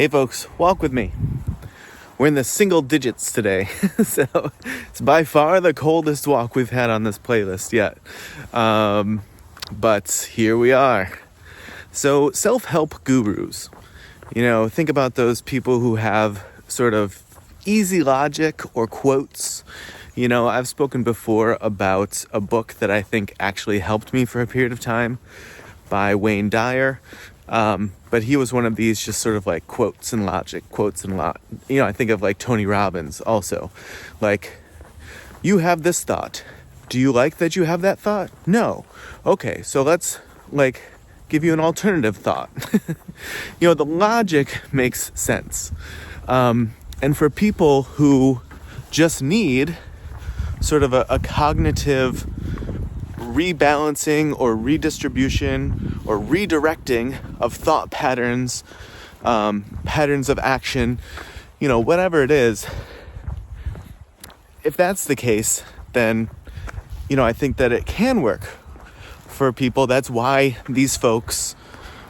Hey folks, walk with me. We're in the single digits today, so it's by far the coldest walk we've had on this playlist yet. But here we are. So self-help gurus, think about those people who have sort of easy logic or quotes. I've spoken before about a book that I think actually helped me for a period of time by Wayne Dyer. But he was one of these just sort of like quotes and logic, I think of like Tony Robbins also. Like, you have this thought. Do you like that you have that thought? No. Okay, so let's give you an alternative thought. The logic makes sense. And for people who just need sort of a cognitive rebalancing or redistribution or redirecting of thought patterns, patterns of action, whatever it is, if that's the case, then, I think that it can work for people. That's why these folks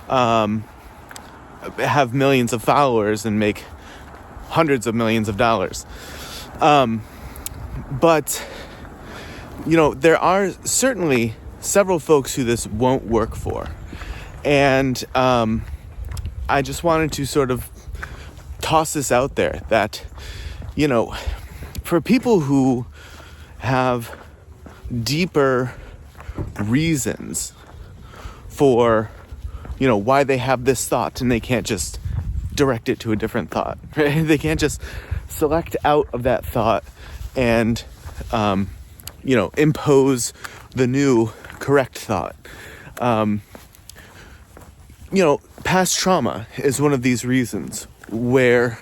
have millions of followers and make hundreds of millions of dollars. But there are certainly several folks who this won't work for. And I just wanted to sort of toss this out there that, for people who have deeper reasons for, why they have this thought, and they can't just direct it to a different thought, right? They can't just select out of that thought and impose the new correct thought. Past trauma is one of these reasons where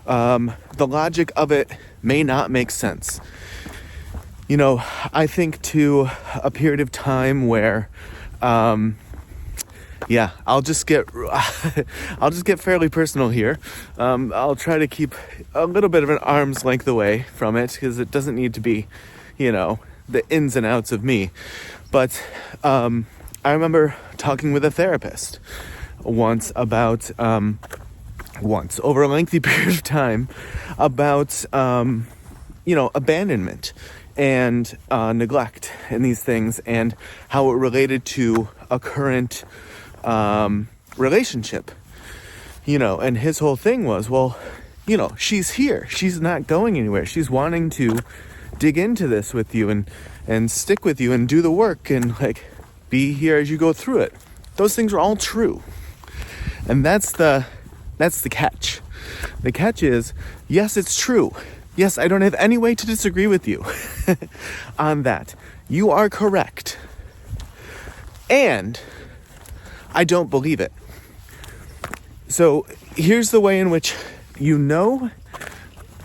the logic of it may not make sense. I think to a period of time where, I'll just get fairly personal here. I'll try to keep a little bit of an arm's length away from it because it doesn't need to be, the ins and outs of me. But I remember talking with a therapist once about, over a lengthy period of time, about, abandonment and neglect and these things and how it related to a current relationship. And his whole thing was, she's here. She's not going anywhere. She's wanting to dig into this with you and stick with you and do the work and be here as you go through it. Those things are all true. And that's the catch. The catch is, yes, it's true. Yes, I don't have any way to disagree with you on that. You are correct. And I don't believe it. So here's the way in which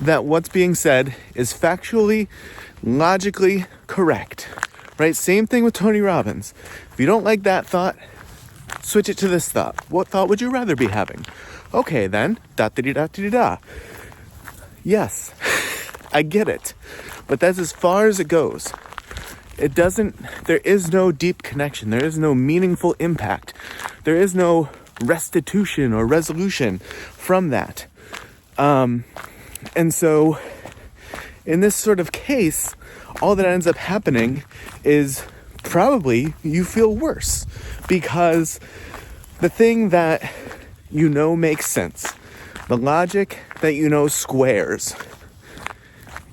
that what's being said is factually, logically correct, right? Same thing with Tony Robbins. If you don't like that thought, switch it to this thought. What thought would you rather be having? Okay, then, da-da-da-da-da-da. Yes, I get it, but that's as far as it goes. There is no deep connection. There is no meaningful impact. There is no restitution or resolution from that. And so in this sort of case, all that ends up happening is probably you feel worse because the thing that makes sense, the logic that squares,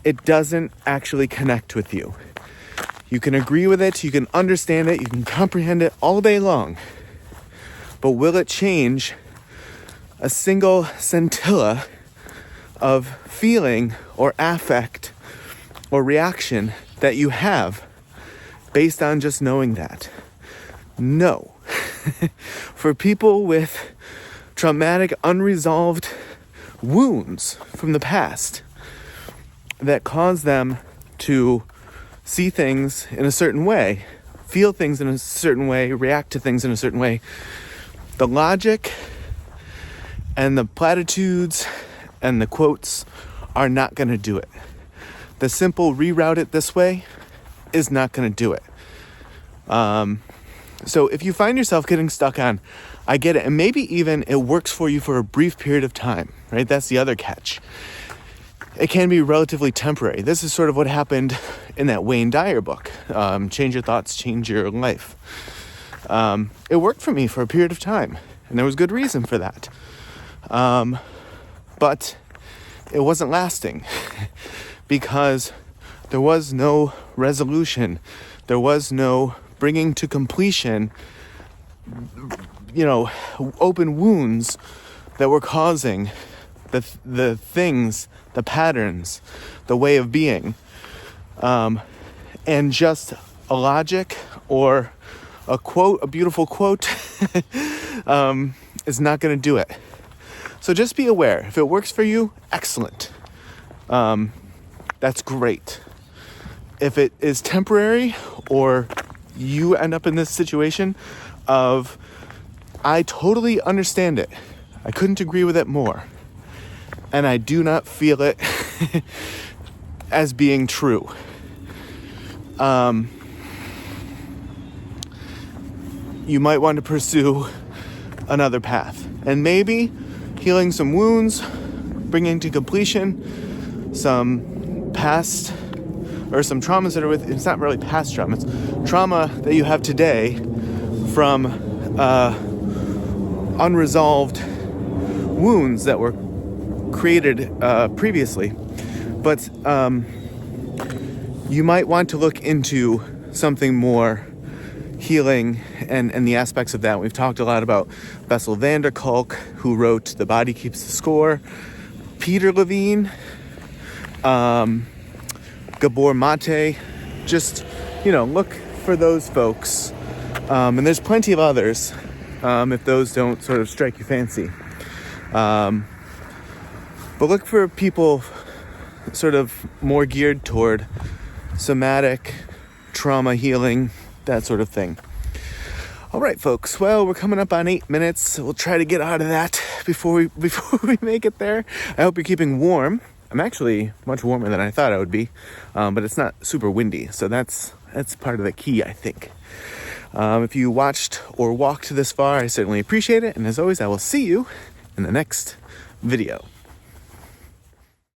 it doesn't actually connect with you. You can agree with it, you can understand it, you can comprehend it all day long. But will it change a single scintilla of feeling or affect or reaction that you have based on just knowing that? No. For people with traumatic, unresolved wounds from the past that cause them to see things in a certain way, feel things in a certain way, react to things in a certain way, the logic and the platitudes and the quotes are not going to do it. The simple reroute it this way is not going to do it. So if you find yourself getting stuck on, I get it. And maybe even it works for you for a brief period of time, right? That's the other catch. It can be relatively temporary. This is sort of what happened in that Wayne Dyer book, Change Your Thoughts, Change Your Life. It worked for me for a period of time, and there was good reason for that. But it wasn't lasting because there was no resolution. There was no bringing to completion, open wounds that were causing the things, the patterns, the way of being. And just a logic or a quote, a beautiful quote, is not going to do it. So just be aware. If it works for you, excellent. That's great. If it is temporary or you end up in this situation of, I totally understand it. I couldn't agree with it more. And I do not feel it as being true. You might want to pursue another path. And maybe healing some wounds, bringing to completion some past or some traumas that are it's not really past trauma, it's trauma that you have today from unresolved wounds that were created previously. But you might want to look into something more healing and the aspects of that. We've talked a lot about Bessel van der Kolk, who wrote The Body Keeps the Score, Peter Levine, Gabor Mate. Just, look for those folks. And there's plenty of others, if those don't sort of strike your fancy. But look for people sort of more geared toward somatic trauma healing, that sort of thing. All right, folks. Well, we're coming up on 8 minutes. We'll try to get out of that before we make it there. I hope you're keeping warm. I'm actually much warmer than I thought I would be, but it's not super windy, so that's part of the key, I think. If you watched or walked this far, I certainly appreciate it. And as always, I will see you in the next video.